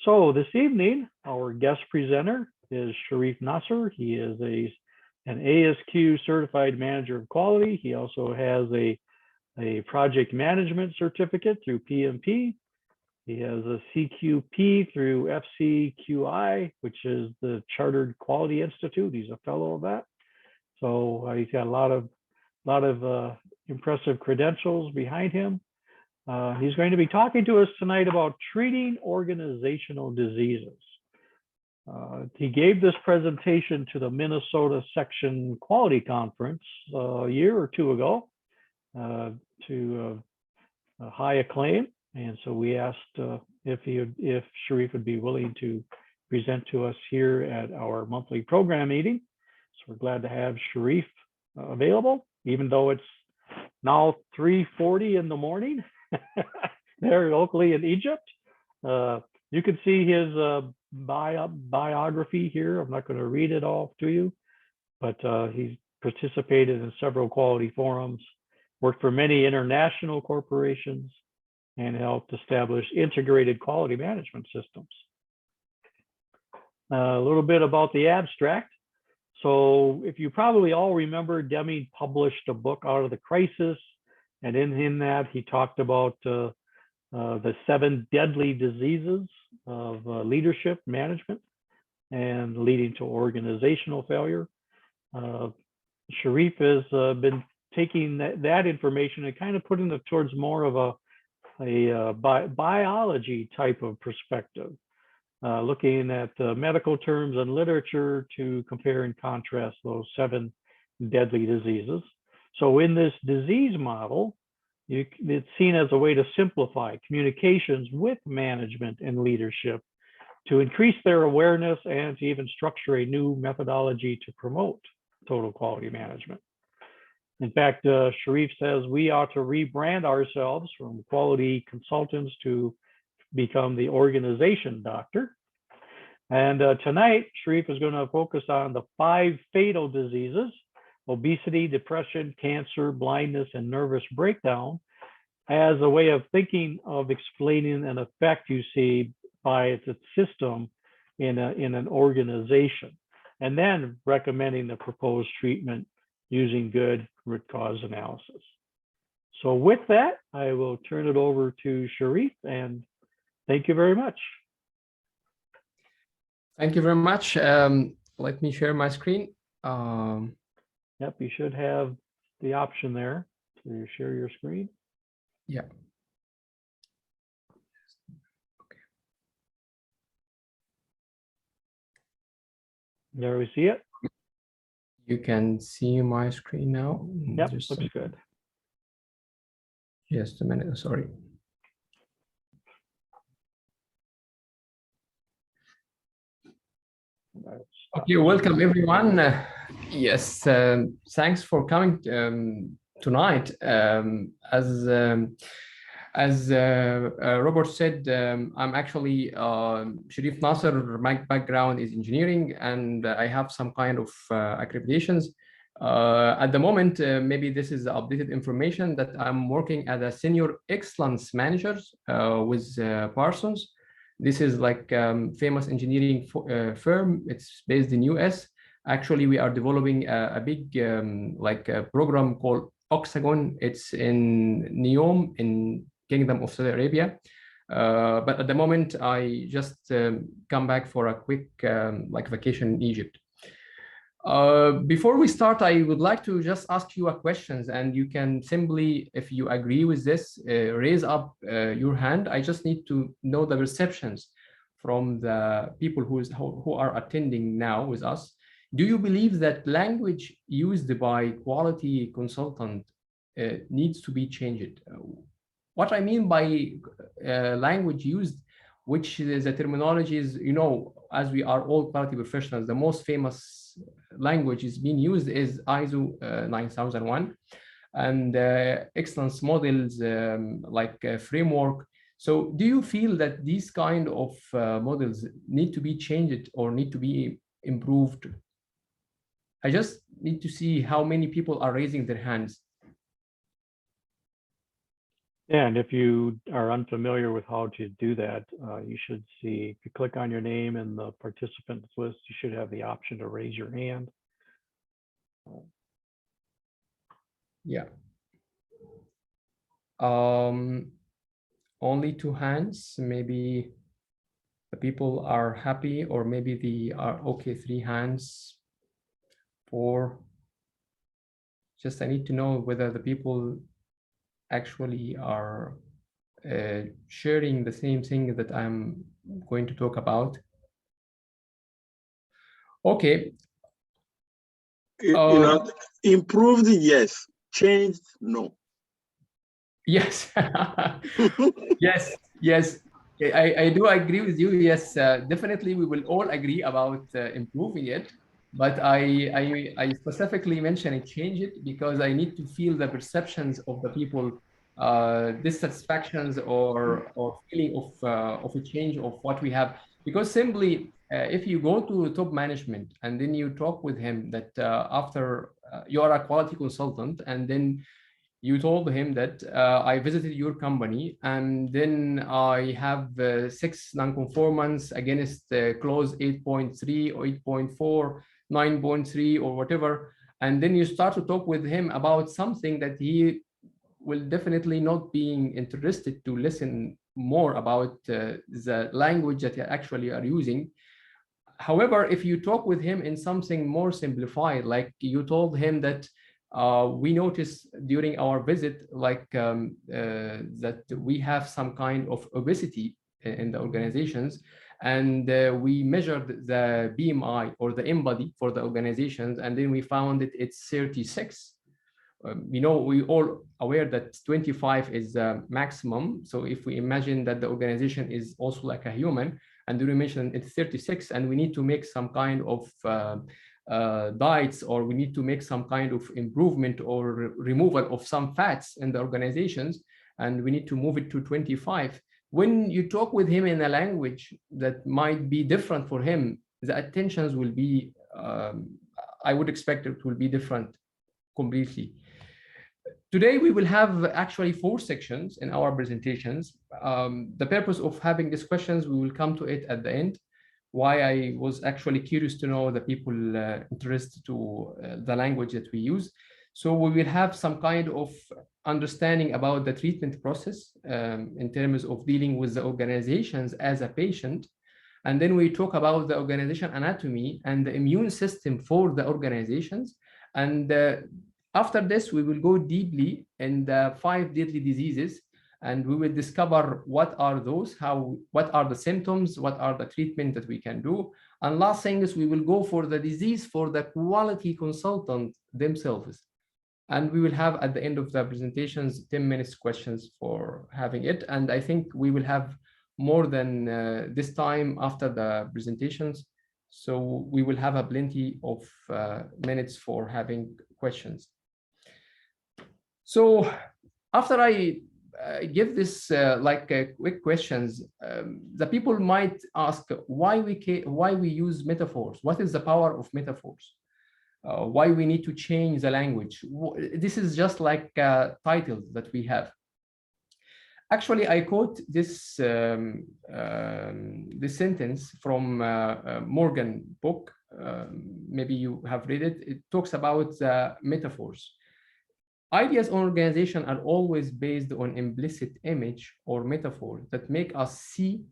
So this evening, our guest presenter is Sherif Nasser. He is an ASQ certified manager of quality. He also has a project management certificate through PMP. He has a CQP through FCQI, which is the Chartered Quality Institute. He's a fellow of that. So he's got a lot of impressive credentials behind him. He's going to be talking to us tonight about treating organizational diseases. He gave this presentation to the Minnesota Section Quality Conference a year or two ago to high acclaim. And so we asked if Sherif would be willing to present to us here at our monthly program meeting. So we're glad to have Sherif available, even though it's now 3:40 in the morning. There locally in Egypt. You can see his biography here. I'm not going to read it all to you, but he's participated in several quality forums, worked for many international corporations, and helped establish integrated quality management systems. A little bit about the abstract. So if you probably all remember, Deming published a book, Out of the Crisis, and in that he talked about the 7 deadly diseases of leadership management and leading to organizational failure. Sherif has been taking that information and kind of putting it towards more of a biology type of perspective, looking at medical terms and literature to compare and contrast those 7 deadly diseases. So in this disease model, it's seen as a way to simplify communications with management and leadership to increase their awareness and to even structure a new methodology to promote total quality management. In fact, Sherif says we ought to rebrand ourselves from quality consultants to become the organization doctor. And tonight, Sherif is going to focus on the 5 fatal diseases: obesity, depression, cancer, blindness, and nervous breakdown, as a way of thinking of explaining an effect you see by its system in an organization, and then recommending the proposed treatment using good root cause analysis. So with that, I will turn it over to Sherif, and thank you very much. Thank you very much. Let me share my screen. Yep, you should have the option there to share your screen. Yeah. Okay. There we see it. You can see my screen now. Yep, looks good. Just a minute, sorry. Okay, welcome everyone. Yes, thanks for coming tonight. As Robert said, I'm actually Sherif Nasser. My background is engineering, and I have some kind of accreditations. At the moment, maybe this is updated information that I'm working as a senior excellence manager with Parsons. This is like famous engineering firm. It's based in US. Actually, we are developing a big program called Oxagon. It's in Neom in Kingdom of Saudi Arabia. But at the moment, I just come back for a quick vacation in Egypt. Before we start, I would like to just ask you a questions, and you can simply, if you agree with this, raise up your hand. I just need to know the perceptions from the people who are attending now with us. Do you believe that language used by quality consultant needs to be changed? What I mean by language used, which is the terminologies, as we are all quality professionals, the most famous language is being used is ISO 9001 and excellence models framework. So do you feel that these kind of models need to be changed or need to be improved? I just need to see how many people are raising their hands. And if you are unfamiliar with how to do that, you should see, if you click on your name in the participants list, you should have the option to raise your hand. Yeah. Only 2 hands, maybe the people are happy, or maybe they are okay. 3 hands, 4. Just I need to know whether the people actually are sharing the same thing that I'm going to talk about. Okay. Improved, yes. Changed, no. Yes. Yes. I do agree with you. Yes, definitely we will all agree about improving it. But I specifically mention it, change it, because I need to feel the perceptions of the people, dissatisfactions or feeling of a change of what we have. Because simply, if you go to top management and then you talk with him that after you are a quality consultant, and then you told him that I visited your company and then I have 6 non-conformance against clause 8.3 or 8.4, 9.3 or whatever. And then you start to talk with him about something that he will definitely not being interested to listen more about the language that you actually are using. However, if you talk with him in something more simplified, like you told him that we noticed during our visit, like that we have some kind of obesity in the organizations, and we measured the BMI or the InBody for the organizations, and then we found that it's 36. We all aware that 25 is the maximum. So if we imagine that the organization is also like a human, and we mentioned it's 36, and we need to make some kind of diets, or we need to make some kind of improvement or removal of some fats in the organizations, and we need to move it to 25. When you talk with him in a language that might be different for him, the attentions will be, I would expect it will be different completely. Today, we will have actually 4 sections in our presentations. The purpose of having these questions, we will come to it at the end, why I was actually curious to know the people interested to the language that we use. So we will have some kind of understanding about the treatment process in terms of dealing with the organizations as a patient. And then we talk about the organization anatomy and the immune system for the organizations. And after this, we will go deeply in the 5 deadly diseases, and we will discover what are those, what are the symptoms, what are the treatment that we can do. And last thing is we will go for the disease for the quality consultant themselves. And we will have at the end of the presentations 10 minutes questions for having it. And I think we will have more than this time after the presentations. So we will have a plenty of minutes for having questions. So after I give this like quick questions, the people might ask why we use metaphors. What is the power of metaphors? Why we need to change the language? This is just like a title that we have. Actually, I quote this this sentence from Morgan book. Maybe you have read it. It talks about metaphors. Ideas on organization are always based on implicit image or metaphor that make us see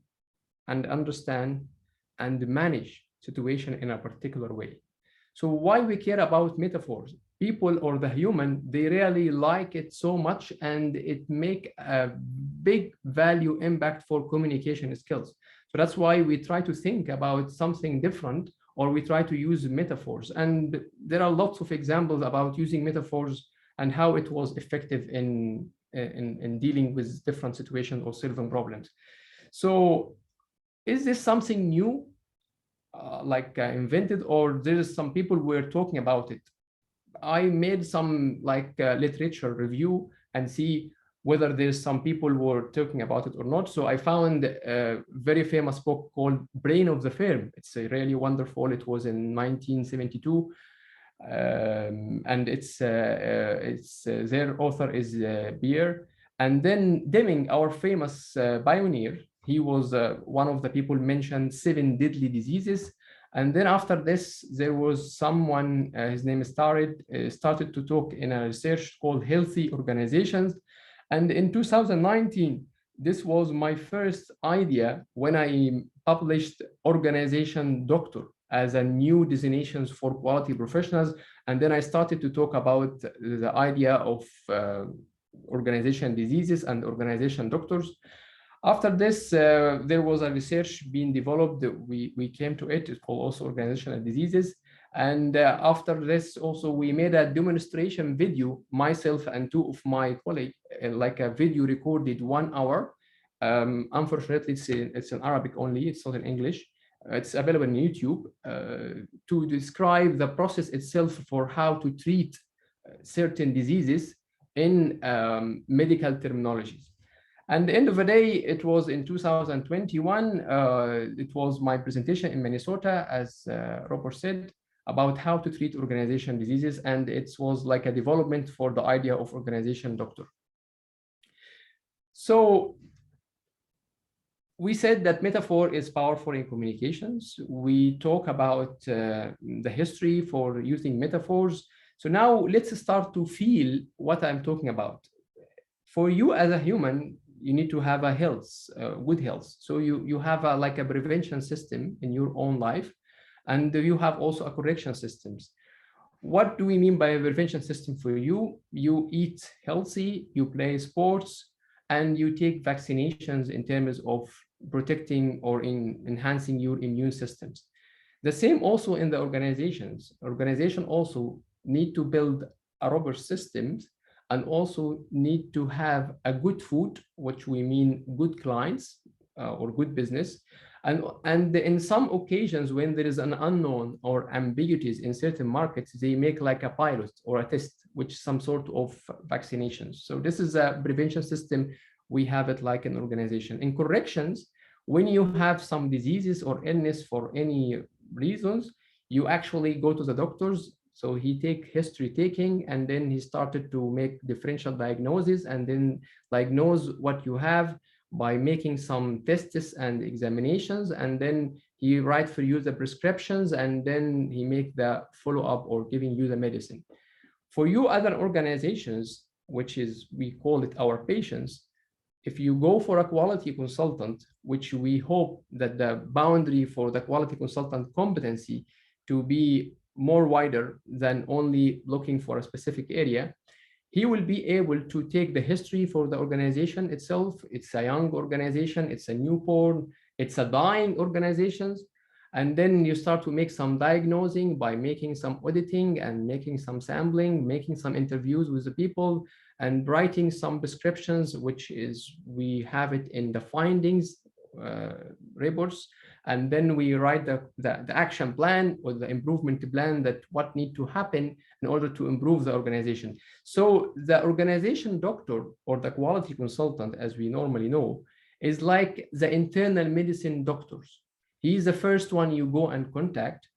and understand and manage situation in a particular way. So why we care about metaphors? People or the human, they really like it so much, and it make a big value impact for communication skills. So that's why we try to think about something different, or we try to use metaphors. And there are lots of examples about using metaphors and how it was effective in dealing with different situations or solving problems. So is this something new, invented, or there's some people were talking about it? I made some literature review and see whether there's some people who were talking about it or not. So I found a very famous book called Brain of the Firm. It's really wonderful. It was in 1972. And their author is Beer, And then Deming, our famous pioneer, he was one of the people mentioned 7 deadly diseases. And then after this, there was someone, his name is started to talk in a research called Healthy Organizations. And in 2019, this was my first idea when I published Organization Doctor as a new designation for quality professionals. And then I started to talk about the idea of organization diseases and organization doctors. After this, there was a research being developed. We came to it. It's called also organizational diseases. And after this, also we made a demonstration video, myself and 2 of my colleagues, like a video recorded 1 hour. Unfortunately, it's in Arabic only. It's not in English. It's available on YouTube to describe the process itself for how to treat certain diseases in medical terminologies. And the end of the day, it was in 2021, it was my presentation in Minnesota, as Robert said, about how to treat organization diseases. And it was like a development for the idea of organization doctor. So we said that metaphor is powerful in communications. We talk about the history for using metaphors. So now let's start to feel what I'm talking about. For you as a human, you need to have a health, good health. So you have like a prevention system in your own life, and you have also a correction systems. What do we mean by a prevention system for you? You eat healthy, you play sports, and you take vaccinations in terms of protecting or enhancing your immune systems. The same also in the organizations. Organizations also need to build a robust systems and also need to have a good food, which we mean good clients or good business. And in some occasions, when there is an unknown or ambiguities in certain markets, they make like a pilot or a test, which is some sort of vaccinations. So this is a prevention system. We have it like an organization. In corrections, when you have some diseases or illness for any reasons, you actually go to the doctors. So he take history taking, and then he started to make differential diagnosis and then diagnose what you have by making some tests and examinations. And then he write for you the prescriptions, and then he make the follow-up or giving you the medicine. For you other organizations, which is, we call it our patients, if you go for a quality consultant, which we hope that the boundary for the quality consultant competency to be more wider than only looking for a specific area, he will be able to take the history for the organization itself. It's a young organization, it's a newborn, it's a dying organization. And then you start to make some diagnosing by making some auditing and making some sampling, making some interviews with the people and writing some prescriptions, which is, we have it in the findings reports. And then we write the action plan or the improvement plan, that what need to happen in order to improve the organization. So the organization doctor or the quality consultant, as we normally know, is like the internal medicine doctors. He's the first one you go and contact.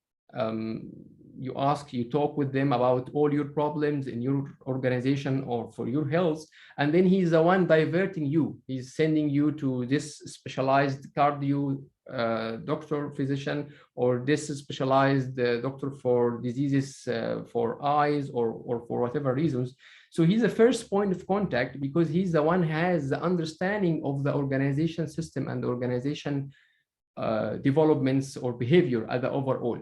You ask, you talk with them about all your problems in your organization or for your health. And then he's the one diverting you. He's sending you to this specialized cardio doctor, physician, or this specialized doctor for diseases for eyes or for whatever reasons. So he's the first point of contact because he's the one who has the understanding of the organization system and the organization developments or behavior at the overall.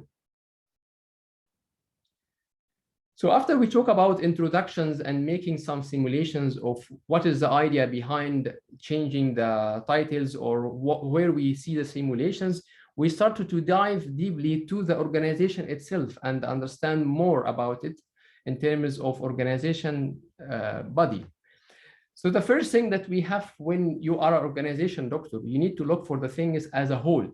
So after we talk about introductions and making some simulations of what is the idea behind changing the titles or where we see the simulations, we started to dive deeply to the organization itself and understand more about it in terms of organization body. So the first thing that we have when you are an organization doctor, you need to look for the things as a whole.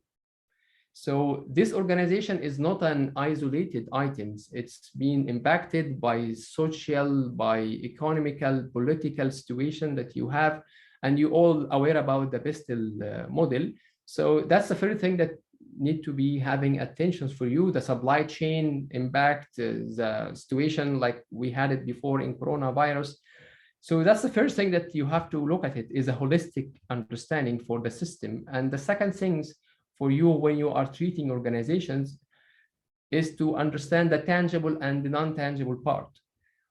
So this organization is not an isolated items. It's been impacted by social, by economical, political situation that you have, and you all aware about the Pestel model. So that's the first thing that need to be having attention for you, the supply chain impact, the situation like we had it before in coronavirus. So that's the first thing that you have to look at it, is a holistic understanding for the system. And the second things for you when you are treating organizations is to understand the tangible and the non-tangible part.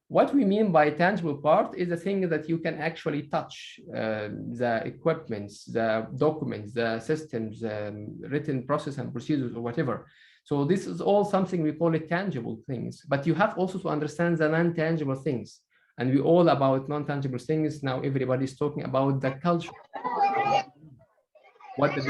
What we mean by tangible part is the thing that you can actually touch, the equipments, the documents, the systems, written process and procedures or whatever. So this is all something we call it tangible things, but you have also to understand the non-tangible things. And we all about non-tangible things. Now everybody's talking about the culture. What the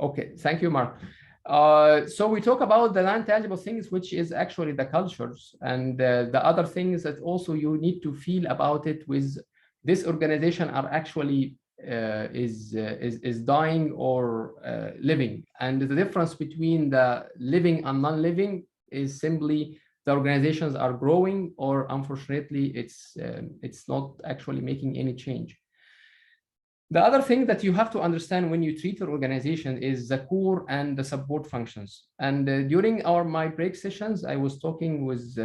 Okay, thank you, Mark. So we talk about the non-tangible things, which is actually the cultures, and the other things that also you need to feel about it with this organization are actually is dying or living. And the difference between the living and non-living is simply the organizations are growing, or unfortunately it's not actually making any change. The other thing that you have to understand when you treat your organization is the core and the support functions. And during my break sessions, I was talking with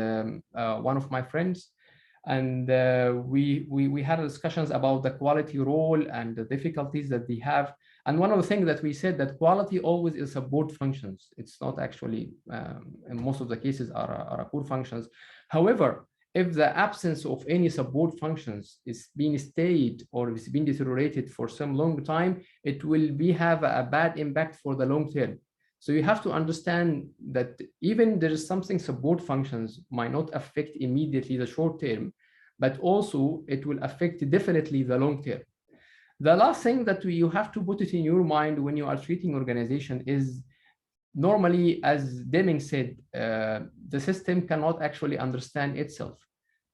one of my friends, and we had discussions about the quality role and the difficulties that they have. And one of the things that we said, that quality always is support functions. It's not actually, in most of the cases, are core functions. However, if the absence of any support functions is being stayed or is being deteriorated for some long time, it will have a bad impact for the long term. So you have to understand that even there is something support functions might not affect immediately the short term, but also it will affect definitely the long term. The last thing that you have to put it in your mind when you are treating organization is, normally, as Deming said, the system cannot actually understand itself.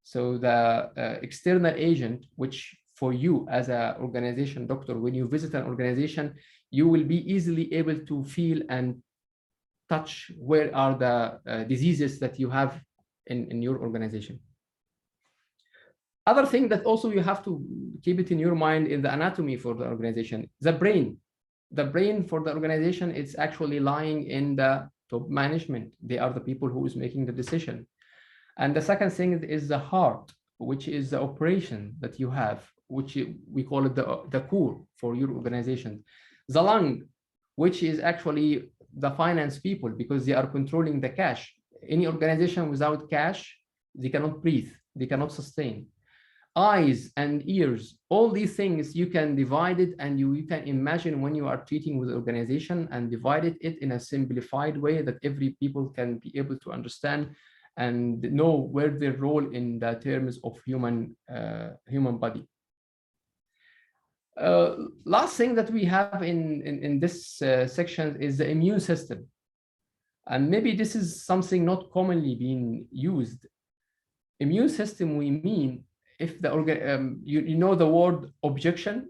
So the external agent, which for you as an organization doctor, when you visit an organization, you will be easily able to feel and touch where are the diseases that you have in your organization. Other thing that also you have to keep it in your mind in the anatomy for the organization, the brain. The brain for the organization, it's actually lying in the top management. They are the people who is making the decision. And the second thing is the heart, which is the operation that you have, which we call it the core for your organization. The lung, which is actually the finance people, because they are controlling the cash. Any organization without cash, they cannot breathe, they cannot sustain. Eyes and ears, all these things you can divide it, and you can imagine when you are treating with the organization and divided it in a simplified way that every people can be able to understand and know where their role in the terms of human body. Last thing that we have in this section is the immune system. And maybe this is something not commonly being used. Immune system, we mean if the you know the word objection.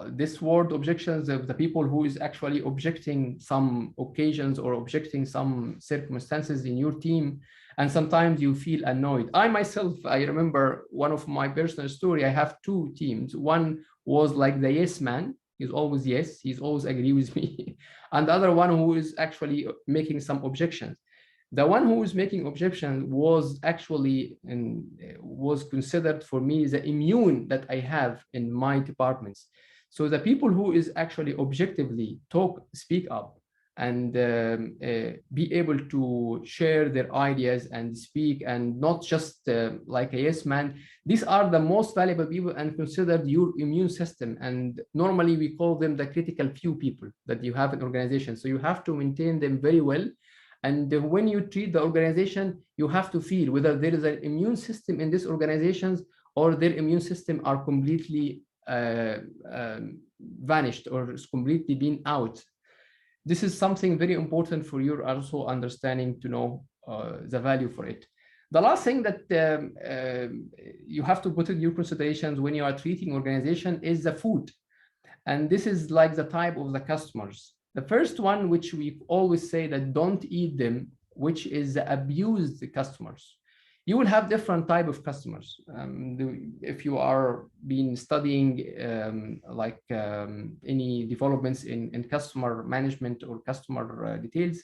This word objections, the people who is actually objecting some occasions or objecting some circumstances in your team, and sometimes you feel annoyed. I myself, I remember one of my personal story. I have two teams. One was like the yes man. He's always yes. He's always agree with me. And the other one who is actually making some objections. The one who was making objections was actually was considered for me the immune that I have in my departments. So the people who is actually objectively speak up, and be able to share their ideas and speak, and not just like a yes man. These are the most valuable people and considered your immune system. And normally we call them the critical few people that you have in organization. So you have to maintain them very well. And when you treat the organization, you have to feel whether there is an immune system in these organizations or their immune system are completely vanished or is completely been out. This is something very important for your also understanding to know the value for it. The last thing that you have to put in your considerations when you are treating organization is the food. And this is like the type of the customers. The first one, which we always say that don't eat them, which is the abused customers. You will have different type of customers. If you are been studying any developments in customer management or customer details,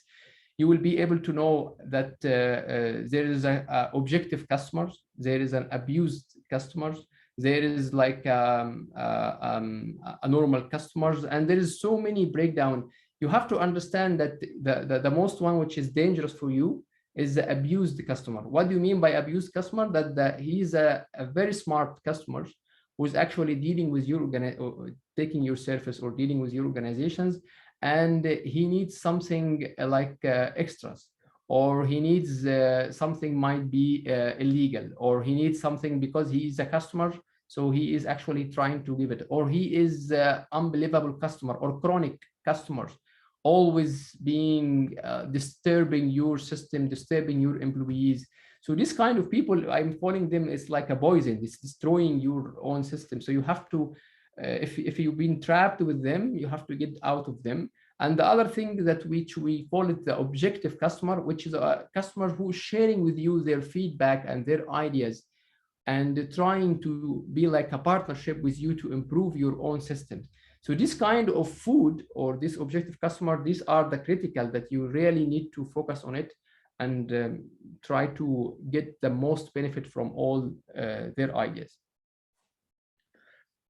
you will be able to know that there is a objective customers, there is an abused customers, there is like a normal customers, and there is so many breakdown. You have to understand that the most one which is dangerous for you is the abused customer. What do you mean by abused customer? That he's a very smart customer who is actually dealing with your taking your service or dealing with your organizations, and he needs something like extras, or he needs something might be illegal, or he needs something because he is a customer, so he is actually trying to give it, or he is unbelievable customer or chronic customers, always being disturbing your system, disturbing your employees. So this kind of people, I'm calling them, it's like a poison. It's destroying your own system. So you have to, if you've been trapped with them, you have to get out of them. And the other thing that which we call it the objective customer, which is a customer who is sharing with you their feedback and their ideas, and trying to be like a partnership with you to improve your own systems. So this kind of food or this objective customer, these are the critical that you really need to focus on it and try to get the most benefit from all their ideas.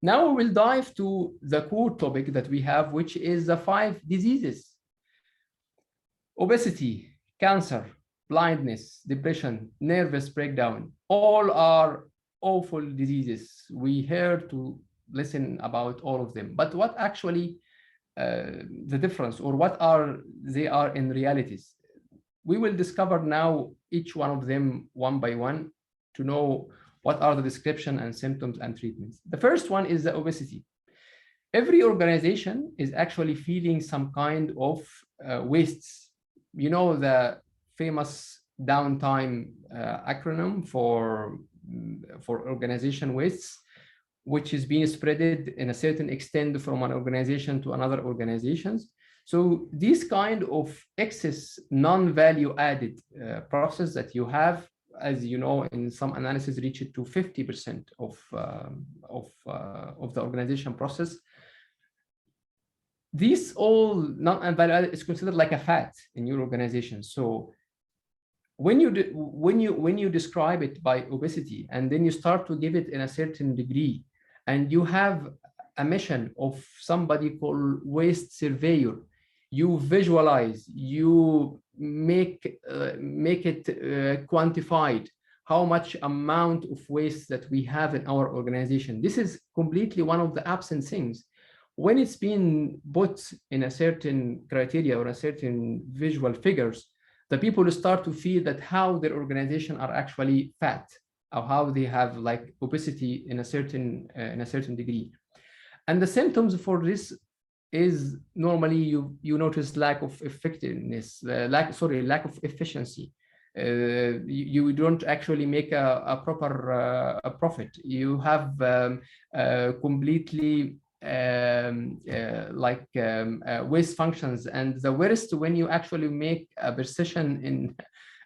Now we will dive to the core topic that we have, which is the 5 diseases: obesity, cancer, blindness, depression, nervous breakdown. All are awful diseases. We heard to listen about all of them, but what actually the difference, or what are they are in realities? We will discover now each one of them one by one to know what are the description and symptoms and treatments. The first one is the obesity. Every organization is actually feeling some kind of wastes. You know, the famous downtime acronym for organization wastes, which is being spreaded in a certain extent from an organization to another organizations. So this kind of excess non-value added process that you have, as you know, in some analysis, reach it to 50% of the organization process. This all non-value added is considered like a fat in your organization. So when you describe it by obesity, and then you start to give it in a certain degree, and you have a mission of somebody called waste surveyor, you visualize, you make it quantified, how much amount of waste that we have in our organization. This is completely one of the absent things. When it's been put in a certain criteria or a certain visual figures, the people start to feel that how their organization are actually fat, or how they have like obesity in a certain degree. And the symptoms for this is normally you notice lack of effectiveness, lack of efficiency. You don't actually make a proper profit. You have completely waste functions, and the worst when you actually make a precision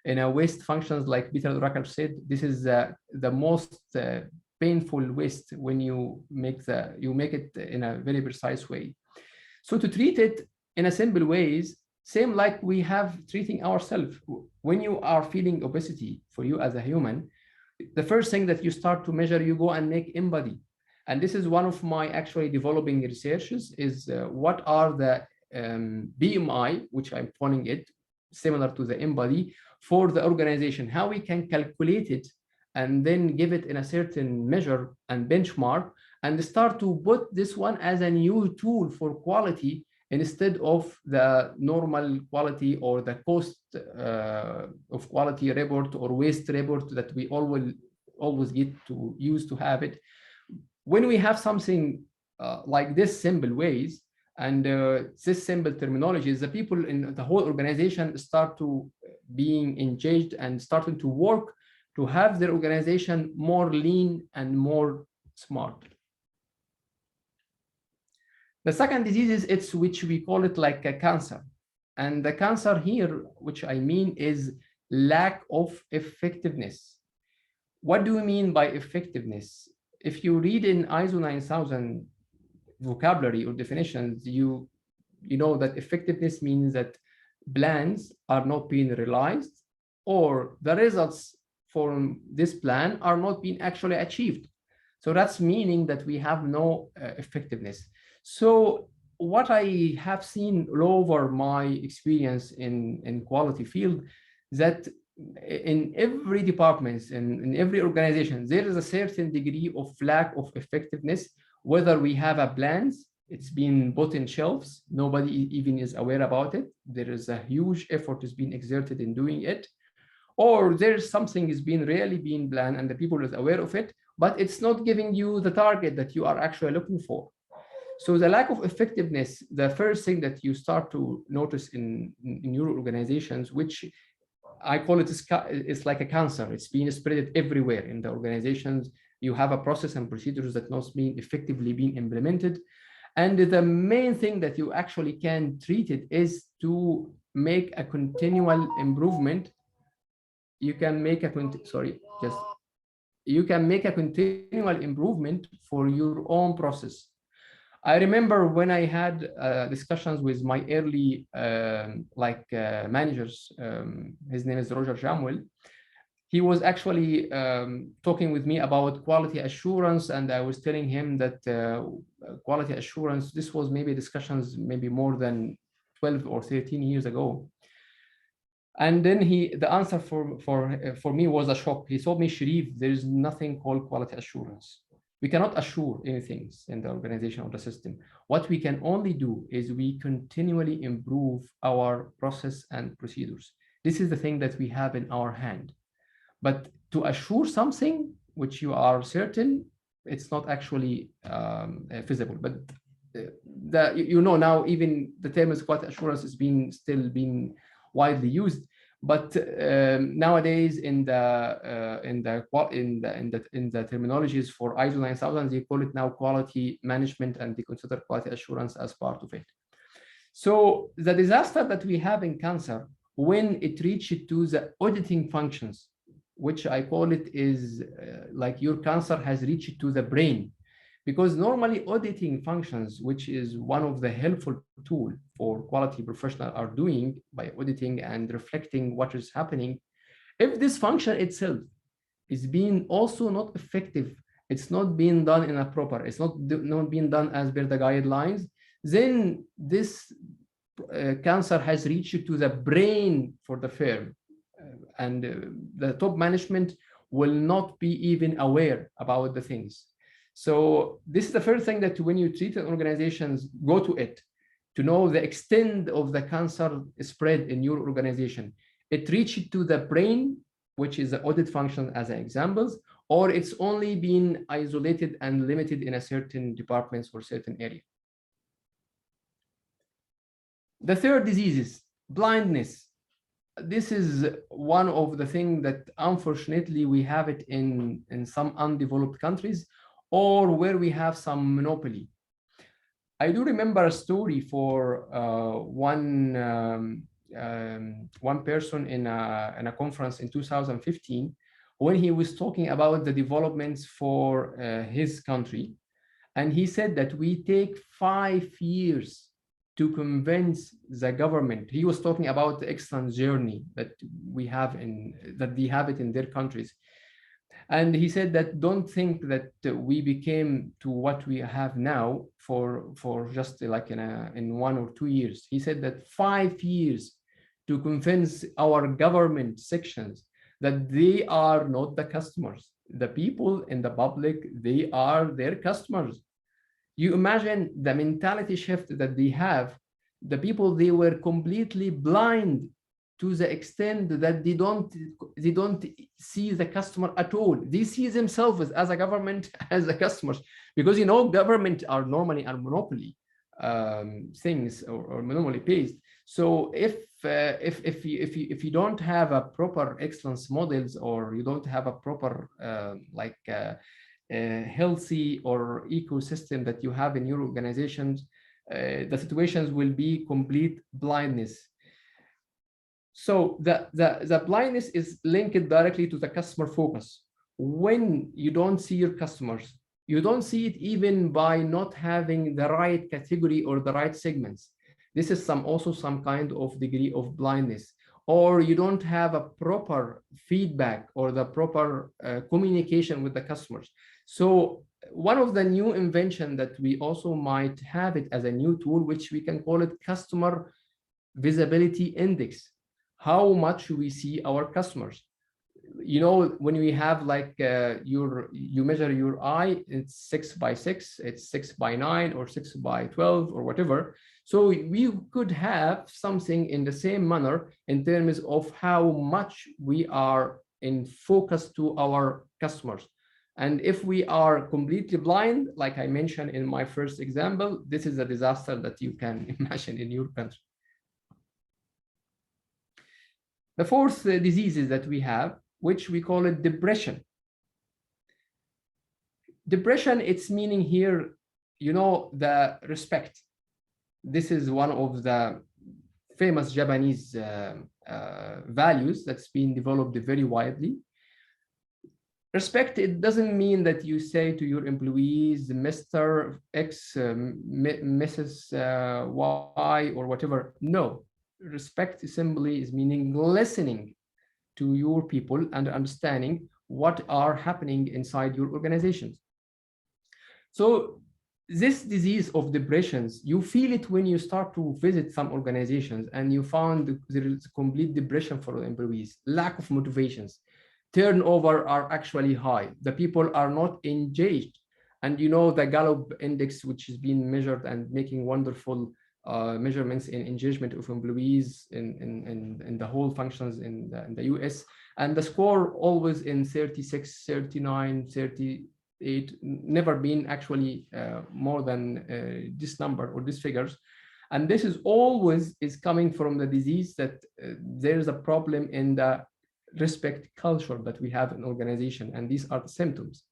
in a waste functions, like Peter Drucker said, this is the most painful waste when you make it in a very precise way. So to treat it in a simple ways, same like we have treating ourselves. When you are feeling obesity for you as a human, the first thing that you start to measure, you go and make embody. And this is one of my actually developing researches, is what are the BMI, which I'm calling it similar to the embody, for the organization, how we can calculate it and then give it in a certain measure and benchmark, and start to put this one as a new tool for quality instead of the normal quality or the cost of quality report or waste report that we always get to use to have it. When we have something like this simple ways and this simple terminologies, the people in the whole organization start to being engaged and starting to work to have their organization more lean and more smart. The second disease is it's which we call it like a cancer. And the cancer here, which I mean is lack of effectiveness. What do we mean by effectiveness? If you read in ISO 9000 vocabulary or definitions, you know that effectiveness means that plans are not being realized or the results from this plan are not being actually achieved. So that's meaning that we have no effectiveness. So what I have seen all over my experience in quality field, that in every department, in every organization, there is a certain degree of lack of effectiveness, whether we have a plans, it's been put in shelves, nobody even is aware about it. There is a huge effort is being exerted in doing it, or there's something is being really being planned and the people is aware of it, but it's not giving you the target that you are actually looking for. So the lack of effectiveness, the first thing that you start to notice in your organizations, which I call it it's like a cancer. It's being spread everywhere in the organizations. You have a process and procedures that not being effectively being implemented. And the main thing that you actually can treat it is to make a continual improvement. You can make a continual improvement for your own process. I remember when I had discussions with my early managers, his name is Roger Jamwell. He was actually talking with me about quality assurance, and I was telling him that quality assurance, this was maybe discussions maybe more than 12 or 13 years ago. And then the answer for me was a shock. He told me, Sherif, there is nothing called quality assurance. We cannot assure anything in the organization or the system. What we can only do is we continually improve our process and procedures. This is the thing that we have in our hand. But to assure something which you are certain, it's not actually feasible. But now even the term is quality assurance is still being widely used. But nowadays in the terminologies for ISO 9000, they call it now quality management, and they consider quality assurance as part of it. So the disaster that we have in cancer, when it reaches to the auditing functions, which I call it is like your cancer has reached to the brain. Because normally auditing functions, which is one of the helpful tools for quality professionals are doing by auditing and reflecting what is happening, if this function itself is being also not effective, it's not being done in a proper, it's not being done as per the guidelines, then this cancer has reached to the brain for the firm. And the top management will not be even aware about the things. So this is the first thing that when you treat organizations, go to it to know the extent of the cancer spread in your organization. It reaches to the brain, which is the audit function as examples, or it's only been isolated and limited in a certain departments or certain area. The third disease is blindness. This is one of the things that unfortunately we have it in some undeveloped countries, or where we have some monopoly. I do remember a story for one person in a conference in 2015, when he was talking about the developments for his country. And he said that we take 5 years to convince the government. He was talking about the excellent journey that we have that they have it in their countries. And he said that don't think that we became to what we have now for just like in 1 or 2 years. He said that 5 years to convince our government sections that they are not the customers. The people in the public, they are their customers. You imagine the mentality shift that they have. The people, they were completely blind to the extent that they don't see the customer at all. They see themselves as a government, as the customers, because government are normally a monopoly things or monopoly based. So if you don't have a proper excellence models, or you don't have a proper healthy or ecosystem that you have in your organizations, the situations will be complete blindness. So the blindness is linked directly to the customer focus. When you don't see your customers, you don't see it even by not having the right category or the right segments. This is also some kind of degree of blindness. Or you don't have a proper feedback or the proper communication with the customers. So one of the new invention that we also might have it as a new tool, which we can call it customer visibility index. How much we see our customers. You know, when we have like you measure your eye, it's 6x6, it's 6x9 or 6x12 or whatever. So we could have something in the same manner in terms of how much we are in focus to our customers. And if we are completely blind, like I mentioned in my first example, this is a disaster that you can imagine in your country. The fourth diseases that we have, which we call it depression. Depression, its meaning here, you know, the respect. This is one of the famous Japanese values that's been developed very widely. Respect, it doesn't mean that you say to your employees, Mr. X, Mrs. Y, or whatever. No, respect simply is meaning listening to your people and understanding what are happening inside your organizations. So this disease of depressions, you feel it when you start to visit some organizations and you found there is complete depression for the employees, lack of motivations, turnover are actually high, the people are not engaged. And you know, the Gallup index, which has been measured and making wonderful measurements in engagement of employees in the whole functions in the US, and the score always in 36, 39, 38, never been actually more than this number or these figures. And this is always coming from the disease that there's a problem in the respect culture that we have in organization, and these are the symptoms.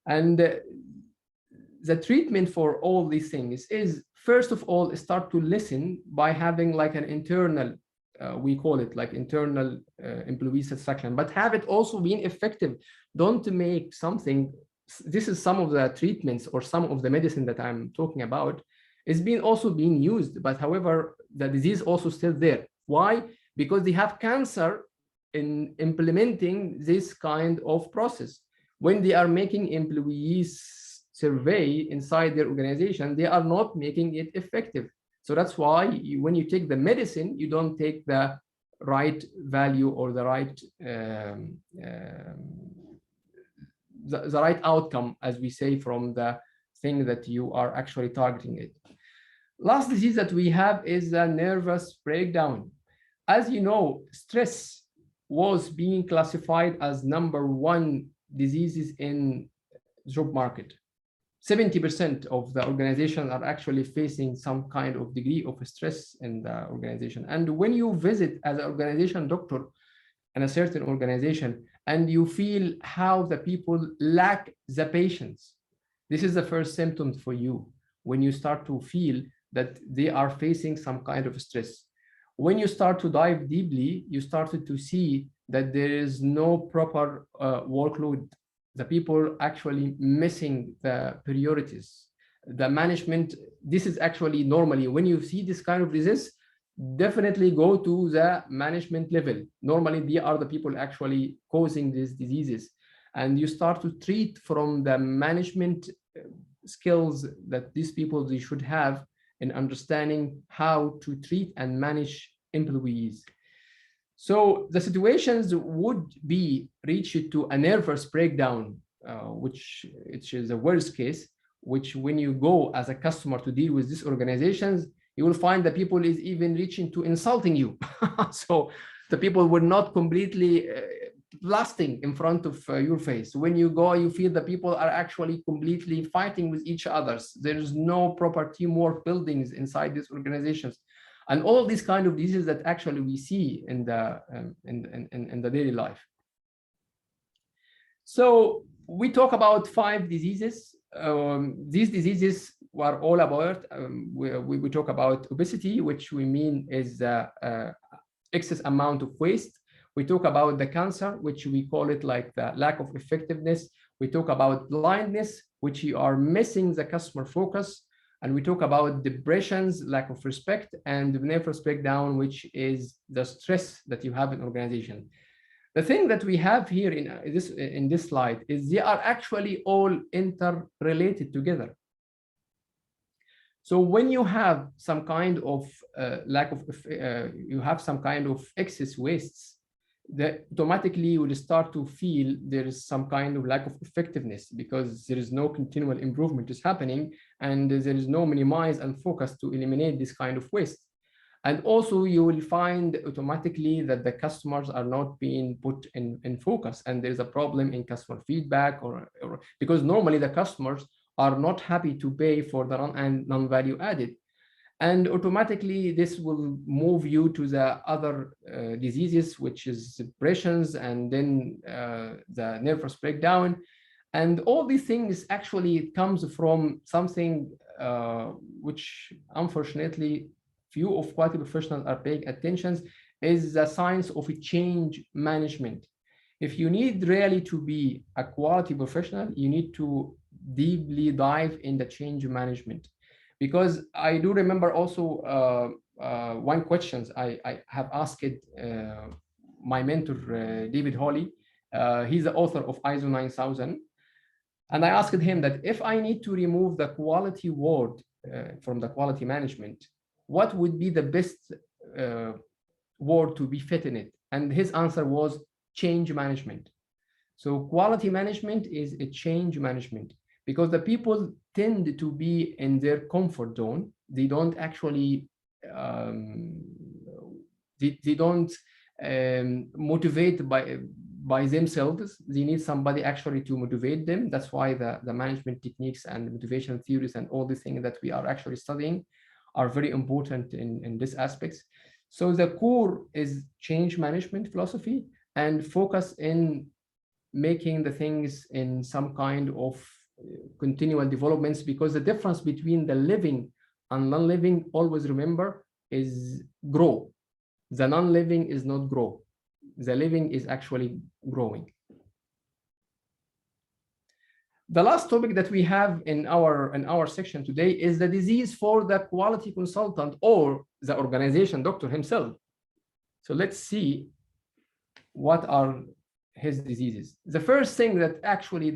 And the treatment for all these things is, first of all, start to listen by having like an internal, we call it like internal employee satisfaction, but have it also being effective. Don't make something, this is some of the treatments or some of the medicine that I'm talking about, is also being used, but however, the disease also still there. Why? Because they have cancer in implementing this kind of process. When they are making employees survey inside their organization, they are not making it effective. So that's why when you take the medicine, you don't take the right value or the right the right outcome, as we say, from the thing that you are actually targeting it. Last disease that we have is a nervous breakdown. As you know, stress was being classified as #1 diseases in job market. 70% of the organizations are actually facing some kind of degree of stress in the organization. And when you visit as an organization doctor in a certain organization and you feel how the people lack the patience, this is the first symptom for you when you start to feel that they are facing some kind of stress. When you start to dive deeply, you started to see that there is no proper workload. The people actually missing the priorities. The management, this is actually normally, when you see this kind of disease, definitely go to the management level. Normally, they are the people actually causing these diseases. And you start to treat from the management skills that these people, they should have in understanding how to treat and manage employees. So the situations would be reached to a nervous breakdown, which is a worst case, which when you go as a customer to deal with these organizations, you will find that people is even reaching to insulting you. So the people were not completely blasting in front of your face. When you go, you feel the people are actually completely fighting with each other. There is no proper teamwork buildings inside these organizations. And all these kind of diseases that actually we see in the daily life. So we talk about 5 diseases. These diseases were all about, we talk about obesity, which we mean is excess amount of waste. We talk about the cancer, which we call it like the lack of effectiveness. We talk about blindness, which you are missing the customer focus. And we talk about depressions, lack of respect, and nervous breakdown, which is the stress that you have in organization. The thing that we have here in this slide is they are actually all interrelated together. So when you have some kind of you have some kind of excess wastes, that automatically you will start to feel there is some kind of lack of effectiveness, because there is no continual improvement is happening, and there is no minimize and focus to eliminate this kind of waste. And also you will find automatically that the customers are not being put in focus, and there's a problem in customer feedback, or because normally the customers are not happy to pay for the non-value added. And automatically this will move you to the other diseases, which is depressions, and then the nervous breakdown. And all these things actually comes from something which unfortunately few of quality professionals are paying attention, is the science of change management. If you need really to be a quality professional, you need to deeply dive in the change management. Because I do remember also one question I have asked my mentor, David Hawley. He's the author of ISO 9000. And I asked him that if I need to remove the quality word from the quality management, what would be the best word to be fit in it? And his answer was change management. So quality management is a change management, because the people tend to be in their comfort zone. They don't actually, they don't motivate by themselves. They need somebody actually to motivate them. That's why the management techniques and motivation theories and all the things that we are actually studying are very important in this aspects. So the core is change management philosophy, and focus in making the things in some kind of continual developments, because the difference between the living and non-living, always remember, is grow. The non-living is not grow. The living is actually growing. The last topic that we have in our section today is the disease for the quality consultant or the organization doctor himself. So let's see what are his diseases. The first thing that actually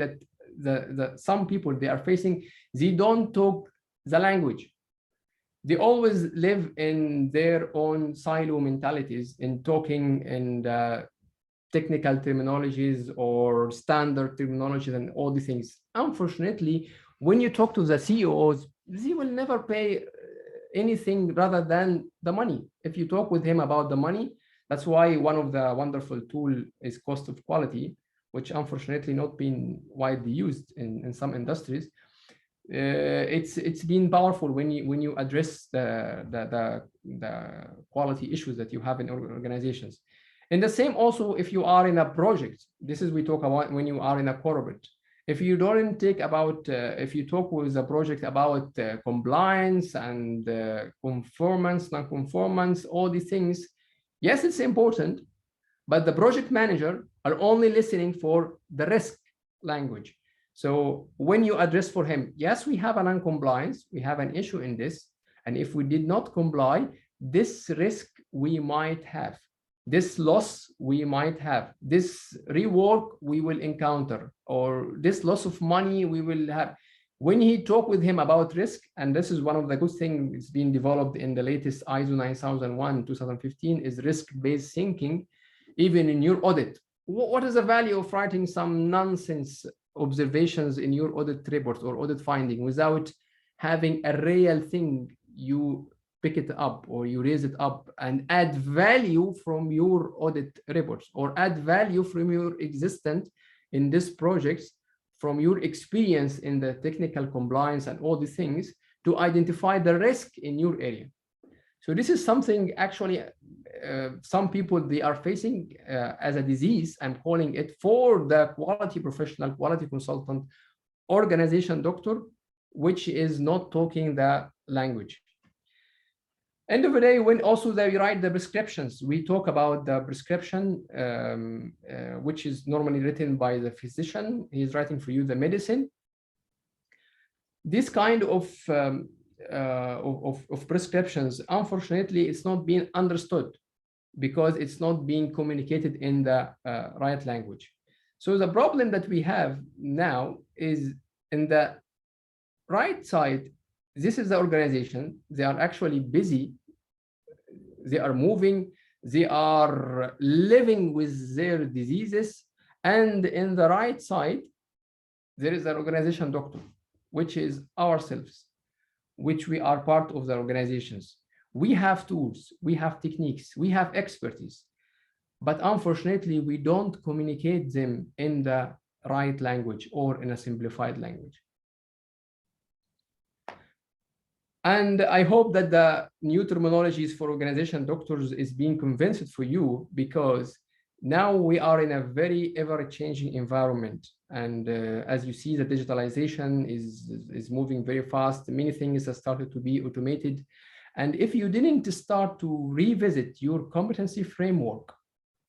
some people they are facing, they don't talk the language. They always live in their own silo mentalities, in talking in technical terminologies or standard terminologies and all these things. Unfortunately, when you talk to the CEOs, they will never pay anything rather than the money. If you talk with him about the money, that's why one of the wonderful tool is cost of quality, which unfortunately not been widely used in some industries. It's been powerful when you address the quality issues that you have in organizations. And the same also if you are in a project. This is we talk about when you are in a corporate. If you don't take about, if you talk with a project about compliance and conformance, non-conformance, all these things, yes, it's important, but the project manager are only listening for the risk language. So when you address for him, yes, we have a non-compliance, we have an issue in this, and if we did not comply, this risk we might have, this loss we might have, this rework we will encounter, or this loss of money we will have. When he talk with him about risk, and this is one of the good things that's been developed in the latest ISO 9001 2015, is risk-based thinking. Even in your audit, what is the value of writing some nonsense observations in your audit report or audit finding without having a real thing? You pick it up or you raise it up and add value from your audit reports, or add value from your existence in this project, from your experience in the technical compliance and all these things, to identify the risk in your area. So this is something actually some people, they are facing as a disease. I'm calling it, for the quality professional, quality consultant, organization doctor, which is not talking the language. End of the day, when also they write the prescriptions, we talk about the prescription, which is normally written by the physician. He's writing for you the medicine. This kind of prescriptions, unfortunately, it's not being understood because it's not being communicated in the right language. So the problem that we have now is in the right side. This is the organization. They are actually busy. They are moving. They are living with their diseases. And in the right side, there is an organization doctor, which is ourselves, which we are part of the organizations. We have tools, we have techniques, we have expertise, but unfortunately, we don't communicate them in the right language or in a simplified language. And I hope that the new terminologies for organization doctors is being convinced for you, because now we are in a very ever-changing environment. And as you see, the digitalization is moving very fast. Many things have started to be automated. And if you didn't start to revisit your competency framework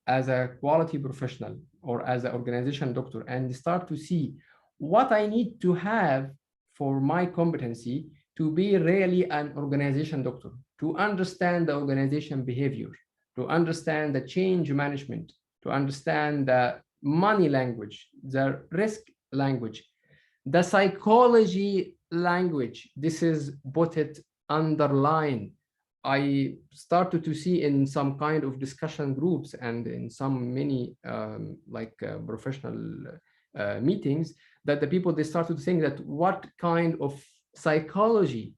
as a quality professional or as an organization doctor, and start to see what I need to have for my competency to be really an organization doctor, to understand the organization behavior, to understand the change management, to understand the money language, the risk language, the psychology language. This is put it underline. I started to see in some kind of discussion groups and in some many professional meetings that the people, they started to think that what kind of psychology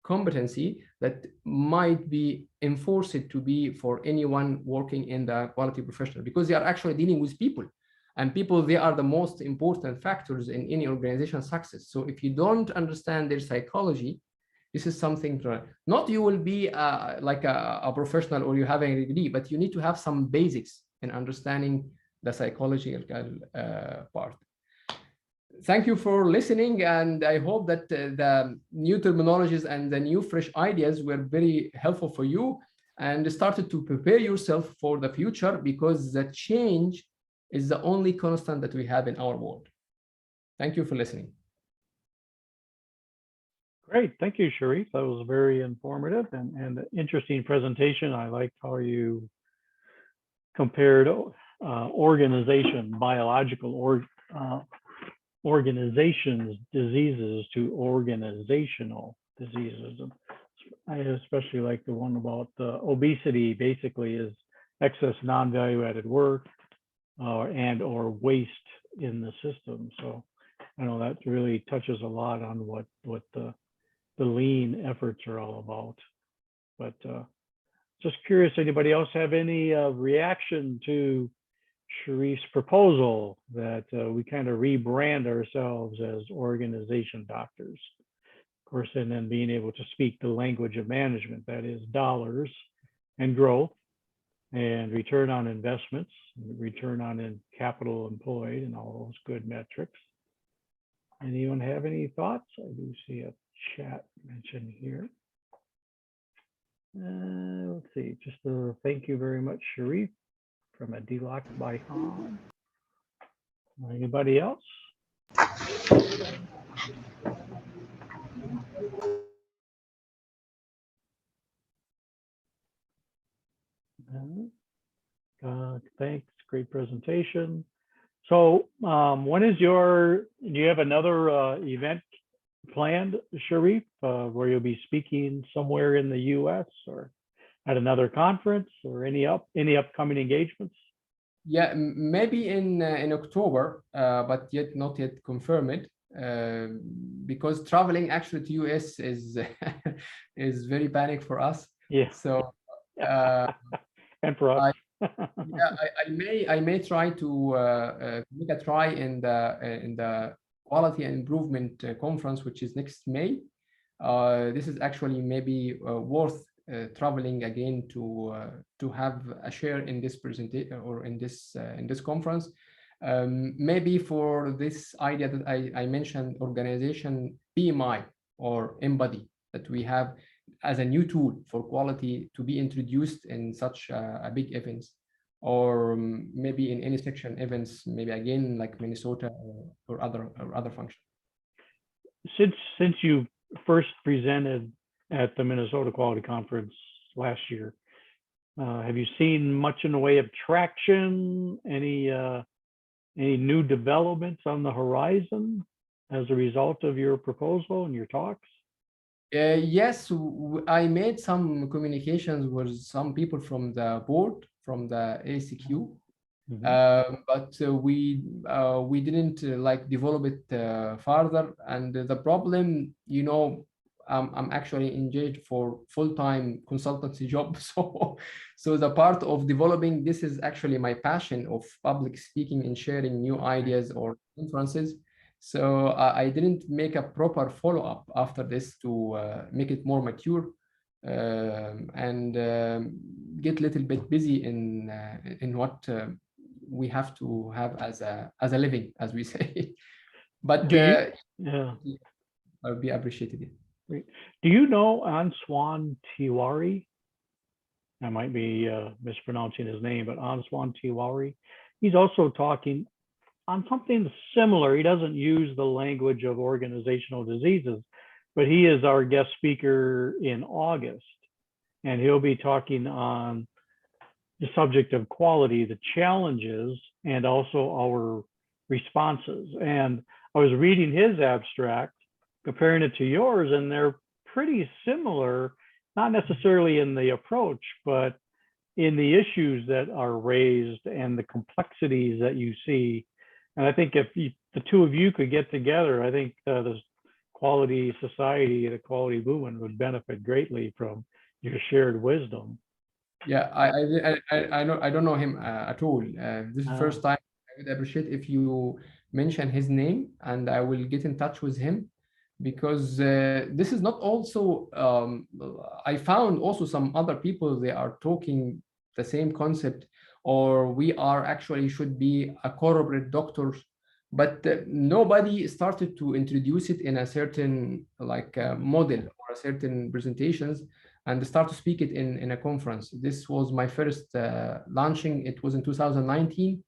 competency that might be enforced to be for anyone working in the quality professional, because they are actually dealing with people, and people, they are the most important factors in any organization success. So if you don't understand their psychology, this is something to, not you will be like a professional or you have a degree, but you need to have some basics in understanding the psychological part. Thank you for listening, and I hope that the new terminologies and the new fresh ideas were very helpful for you, and started to prepare yourself for the future, because the change is the only constant that we have in our world. Thank you for listening. Great, thank you, Sherif. That was a very informative and interesting presentation. I liked how you compared organization, biological organizations diseases to organizational diseases. And I especially like the one about obesity. Basically is excess non-value added work and or waste in the system. So I know that really touches a lot on what the lean efforts are all about. But just curious, anybody else have any reaction to Sherif's proposal that we kind of rebrand ourselves as organization doctors? Of course, and then being able to speak the language of management, that is dollars and growth and return on investments, return on capital employed, and all those good metrics. Anyone have any thoughts? I do see a chat mentioned here. Let's see, just thank you very much, Sherif, from a Dilak by Han. Anybody else? Thanks, great presentation. So when is do you have another event planned, Sherif, where you'll be speaking somewhere in the US or at another conference, or any upcoming engagements? Yeah, maybe in October, but not yet confirmed, because traveling actually to US is is very panic for us. Yeah. So and for us. I may try to make a try in the quality and improvement conference, which is next May. This is actually maybe worth traveling again to have a share in this presentation or in this conference. Maybe for this idea that I mentioned, organization PMI or Embody, that we have as a new tool for quality to be introduced in such a big events, or maybe in any section events, maybe again like Minnesota or other functions. Since you first presented at the Minnesota Quality Conference last year, have you seen much in the way of traction? Any new developments on the horizon as a result of your proposal and your talks? Yes, I made some communications with some people from the board, from the ASQ, but we didn't like develop it further. And the problem, you know, I'm actually engaged for full-time consultancy job, so the part of developing this is actually my passion of public speaking and sharing new ideas or conferences. So I didn't make a proper follow-up after this to make it more mature and get a little bit busy in what we have to have as a living, as we say. But yeah, I would be appreciated. Great. Do you know Answan Tiwari? I might be mispronouncing his name, but Answan Tiwari. He's also talking on something similar. He doesn't use the language of organizational diseases, but he is our guest speaker in August, and he'll be talking on the subject of quality, the challenges, and also our responses. And I was reading his abstract, comparing it to yours, and they're pretty similar, not necessarily in the approach, but in the issues that are raised and the complexities that you see. And I think if the two of you could get together, I think the quality society, the quality movement would benefit greatly from your shared wisdom. Yeah, I don't know him at all. This is the first time. I would appreciate if you mention his name, and I will get in touch with him, because this is not also. I found also some other people, they are talking the same concept, or we are actually should be a corporate doctors, but nobody started to introduce it in a certain like model or a certain presentations, and start to speak it in a conference. This was my first launching. It was in 2019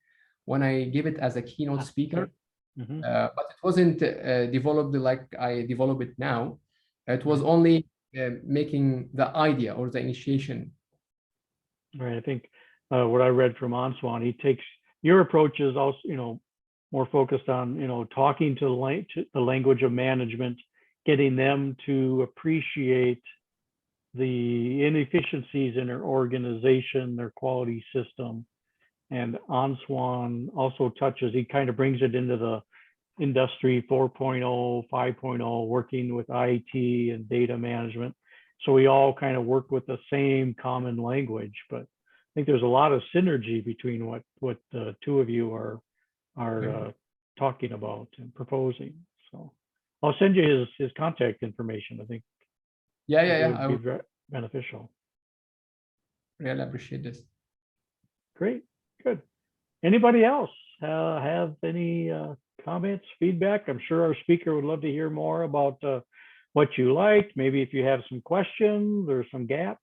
when I gave it as a keynote speaker, but it wasn't developed like I develop it now. It was only making the idea or the initiation. Right. I think what I read from Answan, he takes your approach is also, you know, more focused on, you know, talking to the language of management, getting them to appreciate the inefficiencies in their organization, their quality system. And Answan also touches, he kind of brings it into the industry 4.0, 5.0, working with IT and data management. So we all kind of work with the same common language, but I think there's a lot of synergy between what the two of you are talking about and proposing. So I'll send you his contact information. I think I would be very beneficial. Really appreciate this. Great, good. Anybody else have any comments, feedback? I'm sure our speaker would love to hear more about what you liked. Maybe if you have some questions or some gaps.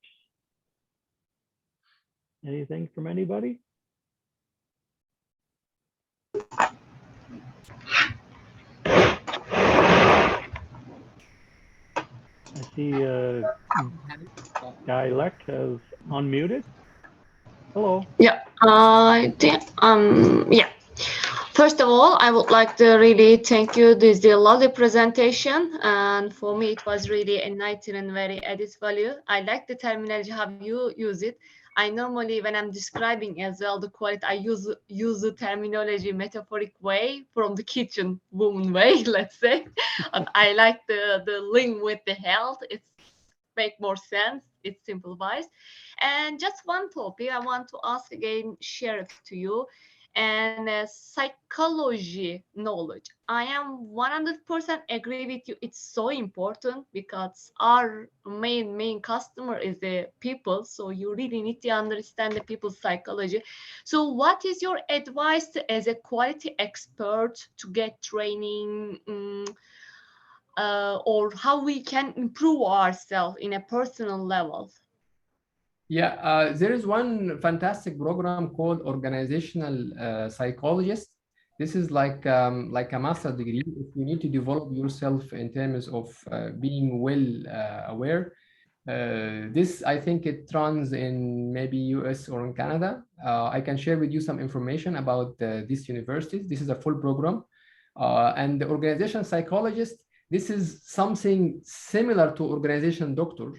Anything from anybody? I see Guy Leck has unmuted. Hello. Yeah. Yeah. First of all, I would like to really thank you. This is a lovely presentation, and for me, it was really enlightening and very added value. I like the terminology how you use it. I normally, when I'm describing as well the quality, I use the terminology metaphoric way, from the kitchen woman way, let's say. And I like the link with the health. It's make more sense. It simplifies. And just one topic I want to ask again, Sherif, to you. and psychology knowledge. I am 100% agree with you. It's so important because our main customer is the people. So you really need to understand the people's psychology. So what is your advice as a quality expert to get training, or how we can improve ourselves in a personal level? Yeah, there is one fantastic program called Organizational Psychologist. This is like a master degree. If you need to develop yourself in terms of being well aware, this I think it runs in maybe US or in Canada. I can share with you some information about these universities. This is a full program, and the organization psychologist. This is something similar to organization doctor,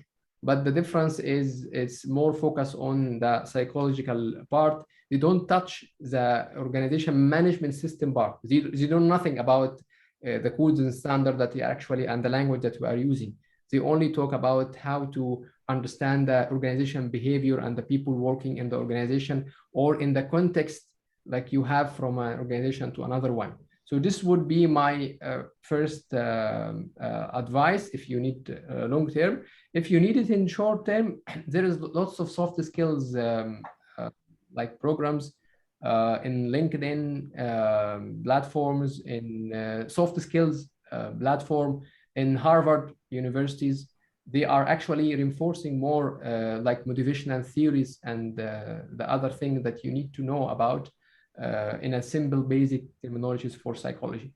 but the difference is it's more focused on the psychological part. They don't touch the organization management system part. They know nothing about the codes and standard that we actually and the language that we are using. They only talk about how to understand the organization behavior and the people working in the organization or in the context like you have from an organization to another one. So this would be my first advice if you need long term. If you need it in short term, there is lots of soft skills like programs in LinkedIn platforms, in soft skills platform, in Harvard universities. They are actually reinforcing more like motivational theories and the other thing that you need to know about in a simple basic terminologies for psychology.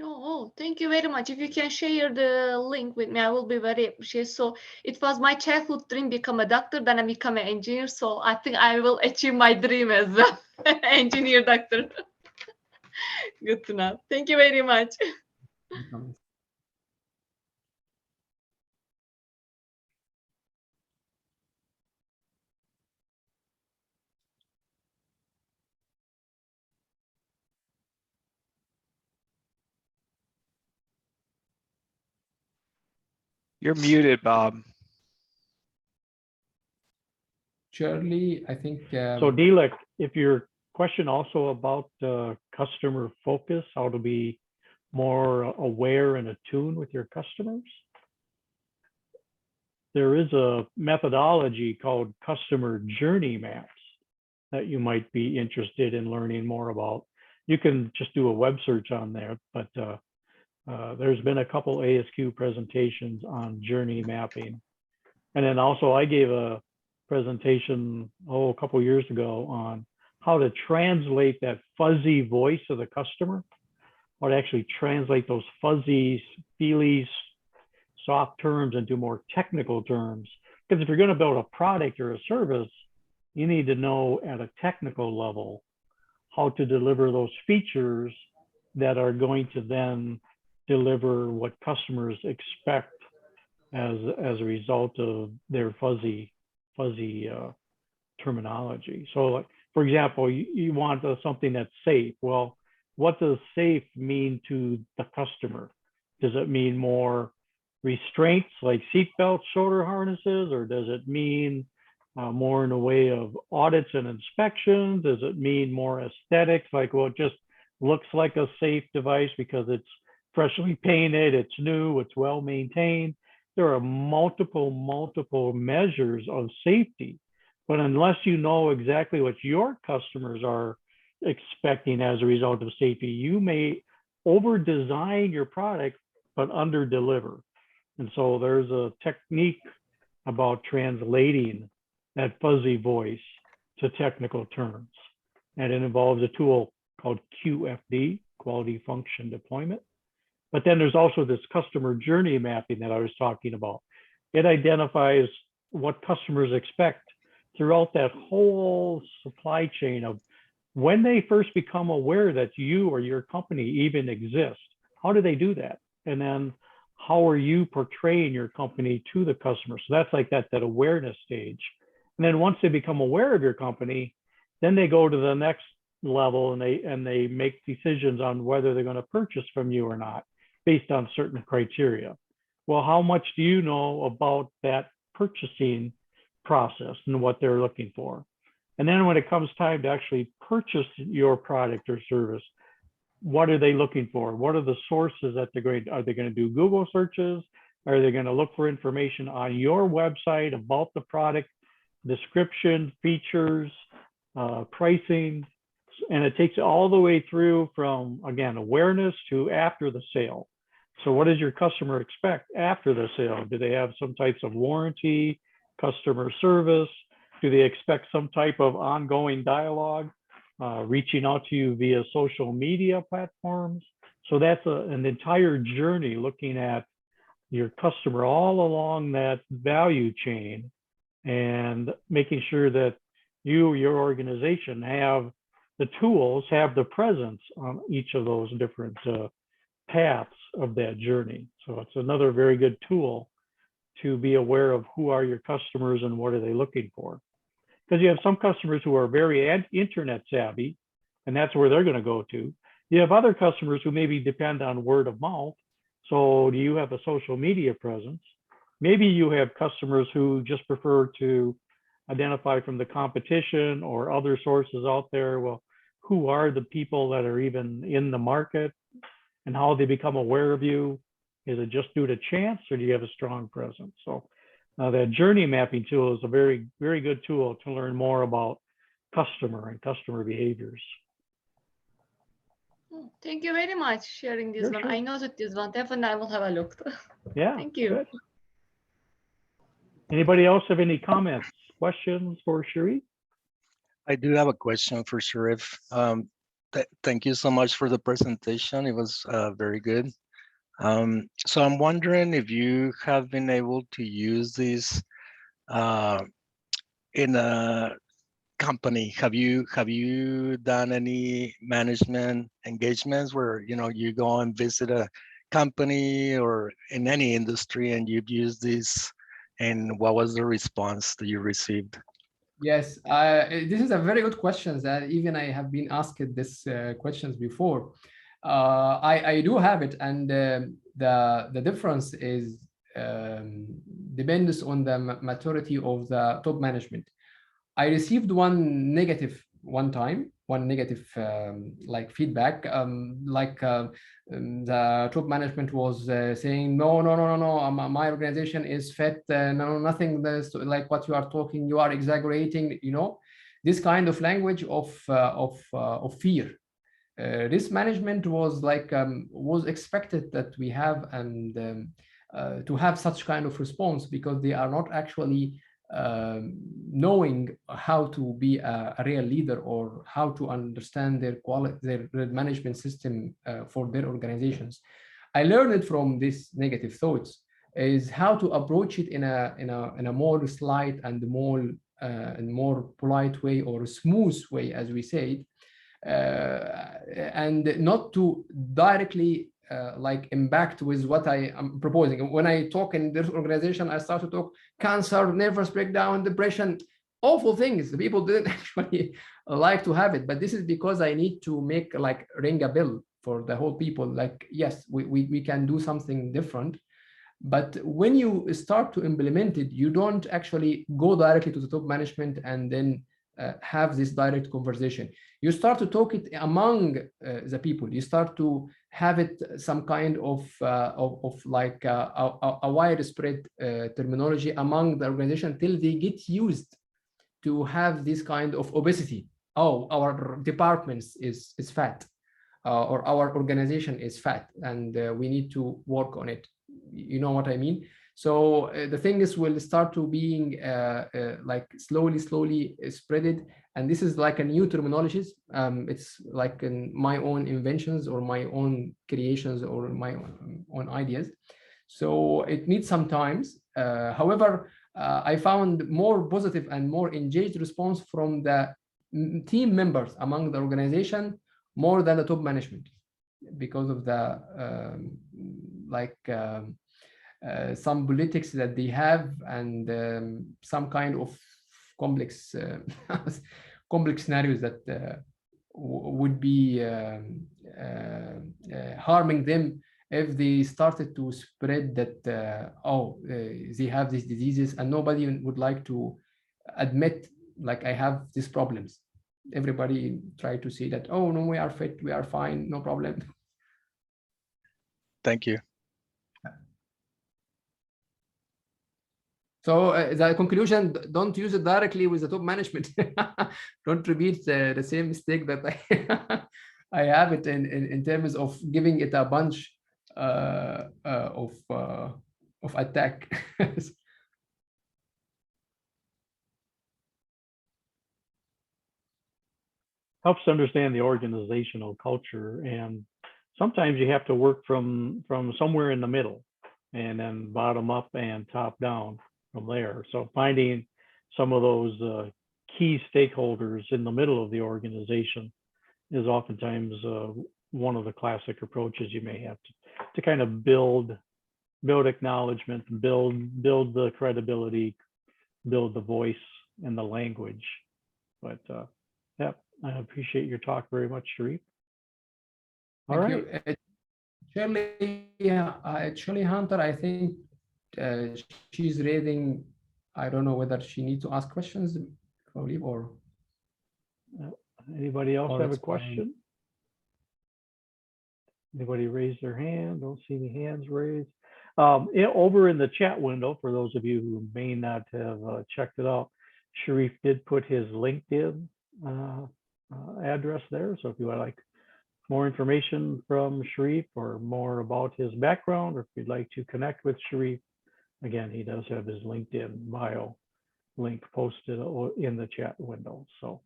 Oh, thank you very much. If you can share the link with me, I will be very appreciated. So it was my childhood dream become a doctor, then I become an engineer. So I think I will achieve my dream as well. Engineer doctor. Good to know. Thank you very much. You're muted, Bob. Shirley, I think. So Dilek, if your question also about customer focus, how to be more aware and attuned with your customers, there is a methodology called customer journey maps that you might be interested in learning more about. You can just do a web search on there, but there's been a couple ASQ presentations on journey mapping. And then also I gave a presentation, a couple years ago on how to translate that fuzzy voice of the customer, or to actually translate those fuzzy, feely, soft terms into more technical terms. Because if you're going to build a product or a service, you need to know at a technical level how to deliver those features that are going to then deliver what customers expect as a result of their fuzzy terminology. So like, for example, you want something that's safe. Well, what does safe mean to the customer? Does it mean more restraints like seatbelts, shoulder harnesses, or does it mean more in a way of audits and inspections? Does it mean more aesthetics, like, well, it just looks like a safe device because it's freshly painted, it's new, it's well maintained? There are multiple measures of safety, but unless you know exactly what your customers are expecting as a result of safety, you may over design your product but under deliver. And so there's a technique about translating that fuzzy voice to technical terms, and it involves a tool called QFD, quality function deployment. But then there's also this customer journey mapping that I was talking about. It identifies what customers expect throughout that whole supply chain of when they first become aware that you or your company even exists. How do they do that? And then how are you portraying your company to the customer? So that's like that awareness stage. And then once they become aware of your company, then they go to the next level and they make decisions on whether they're going to purchase from you or not, based on certain criteria. Well, how much do you know about that purchasing process and what they're looking for? And then when it comes time to actually purchase your product or service, what are they looking for? What are the sources that are they going to do Google searches? Are they going to look for information on your website about the product, description, features, pricing? And it takes all the way through from, again, awareness to after the sale. So what does your customer expect after the sale? Do they have some types of warranty, customer service? Do they expect some type of ongoing dialogue, reaching out to you via social media platforms? So that's an entire journey looking at your customer all along that value chain and making sure that your organization have the tools, have the presence on each of those different paths of that journey. So it's another very good tool to be aware of who are your customers and what are they looking for. Because you have some customers who are very internet savvy, and that's where they're going to go to. You have other customers who maybe depend on word of mouth. So do you have a social media presence? Maybe you have customers who just prefer to identify from the competition or other sources out there. Well, who are the people that are even in the market and how they become aware of you? Is it just due to chance, or do you have a strong presence? So that journey mapping tool is a very, very good tool to learn more about customer and customer behaviors. Thank you very much sharing this one. Sure. I noted this one. Definitely I will have a look. Yeah. Thank you. Good. Anybody else have any comments, questions for Sherif? I do have a question for Sherif. Thank you so much for the presentation. It was very good. So I'm wondering if you have been able to use this in a company. Have you done any management engagements where you go and visit a company or in any industry and you've used this, and what was the response that you received? Yes, this is a very good question that even I have been asked this questions before. I do have it, and the difference is depends on the maturity of the top management. I received one negative like feedback, the top management was saying, no, my organization is fit, no, nothing like what you are talking, you are exaggerating, this kind of language of fear. Risk management was like was expected that we have, and to have such kind of response, because they are not actually knowing how to be a real leader or how to understand their quality, their management system for their organizations. I learned from these negative thoughts is how to approach it in a more slight and more polite way, or smooth way, as we say it, and not to directly like impact with what I am proposing. When I talk in this organization, I start to talk cancer, nervous breakdown, depression, awful things. The people didn't actually like to have it, but this is because I need to make like ring a bell for the whole people. Like, yes, we can do something different. But when you start to implement it, you don't actually go directly to the top management and then have this direct conversation. You start to talk it among the people. You start to have it some kind of like a widespread terminology among the organization till they get used to have this kind of obesity. Oh, our departments is fat, or our organization is fat, and we need to work on it. You know what I mean? So the thing is, will start to being like slowly spreaded, and this is like a new terminologies. It's like in my own inventions or my own creations or my own ideas. So it needs some times. However, I found more positive and more engaged response from the team members among the organization more than the top management, because of the some politics that they have, and some kind of complex complex scenarios that would be harming them if they started to spread that they have these diseases, and nobody would like to admit like I have these problems. Everybody try to say that, oh no, we are fit, we are fine, no problem. Thank you. So the conclusion, don't use it directly with the top management. Don't repeat the same mistake that I have it in terms of giving it a bunch of attack. Helps to understand the organizational culture, and sometimes you have to work from somewhere in the middle, and then bottom up and top down from there. So finding some of those key stakeholders in the middle of the organization is oftentimes one of the classic approaches you may have to kind of build acknowledgement, build the credibility, build the voice and the language. But yeah, I appreciate your talk very much, Sherif. All right. Actually, Hunter, I think she's raising, I don't know whether she needs to ask questions, probably, or anybody else have a it's question? fine. Anybody raise their hand? Don't see any hands raised. Over in the chat window, for those of you who may not have checked it out, Sherif did put his LinkedIn address there. So if you would like more information from Sherif or more about his background, or if you'd like to connect with Sherif, again, he does have his LinkedIn bio link posted in the chat window. So,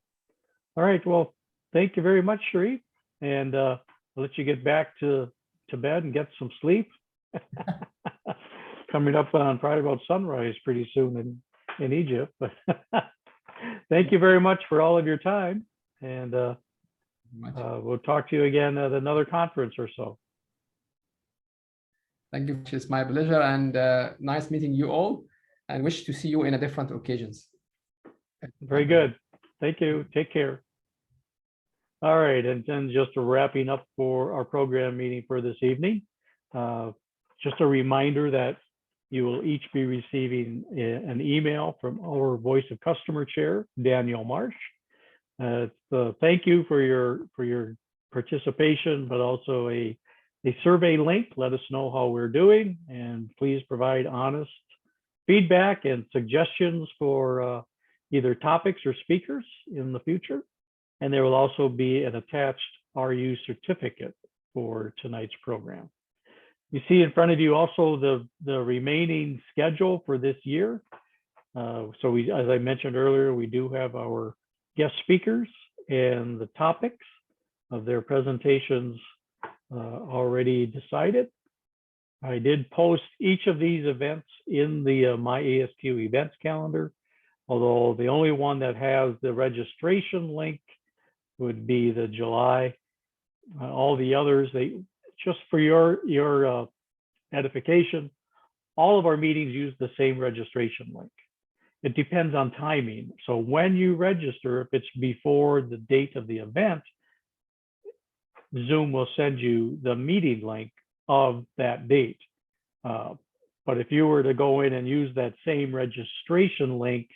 all right, well, thank you very much, Sherif, and I'll let you get back to bed and get some sleep. Coming up on probably about sunrise pretty soon in Egypt. But thank you very much for all of your time, and we'll talk to you again at another conference or so. Thank you. It's my pleasure, and nice meeting you all, and wish to see you in a different occasions. Very good. Thank you. Take care. All right, and then just wrapping up for our program meeting for this evening. Just a reminder that you will each be receiving an email from our Voice of Customer Chair, Daniel Marsh. So thank you for your participation, but also a survey link. Let us know how we're doing, and please provide honest feedback and suggestions for either topics or speakers in the future. And there will also be an attached RU certificate for tonight's program. You see in front of you also the remaining schedule for this year. So as I mentioned earlier, we do have our guest speakers and the topics of their presentations already decided. I did post each of these events in the My ASQ events calendar, although the only one that has the registration link would be the July. All the others, just for your edification, all of our meetings use the same registration link. It depends on timing. So when you register, if it's before the date of the event, Zoom will send you the meeting link of that date. But if you were to go in and use that same registration link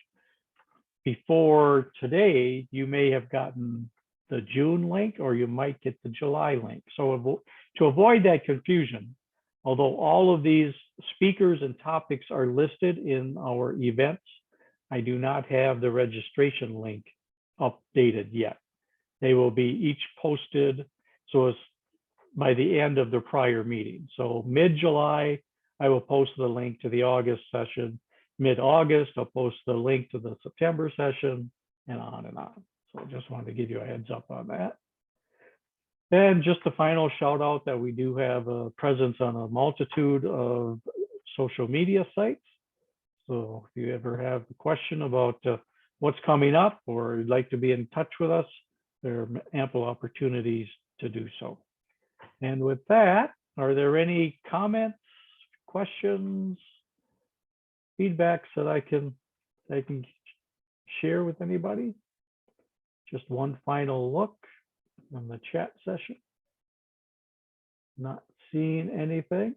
before today, you may have gotten the June link, or you might get the July link. So to avoid that confusion, although all of these speakers and topics are listed in our events, I do not have the registration link updated yet. They will be each posted so as by the end of the prior meeting. So mid-July, I will post the link to the August session. Mid-August, I'll post the link to the September session, and on and on. So I just wanted to give you a heads up on that. And just a final shout out that we do have a presence on a multitude of social media sites. So if you ever have a question about what's coming up, or you'd like to be in touch with us, there are ample opportunities to do so. And with that, are there any comments, questions, feedbacks that I can share with anybody? Just one final look on the chat session. Not seeing anything.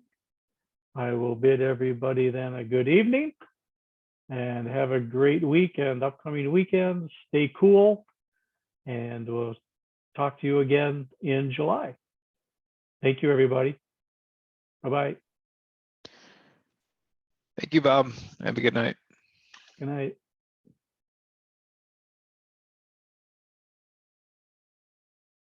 I will bid everybody then a good evening, and have a great week and upcoming weekends. Stay cool, and we'll talk to you again in July. Thank you, everybody. Bye-bye. Thank you, Bob. Have a good night. Good night.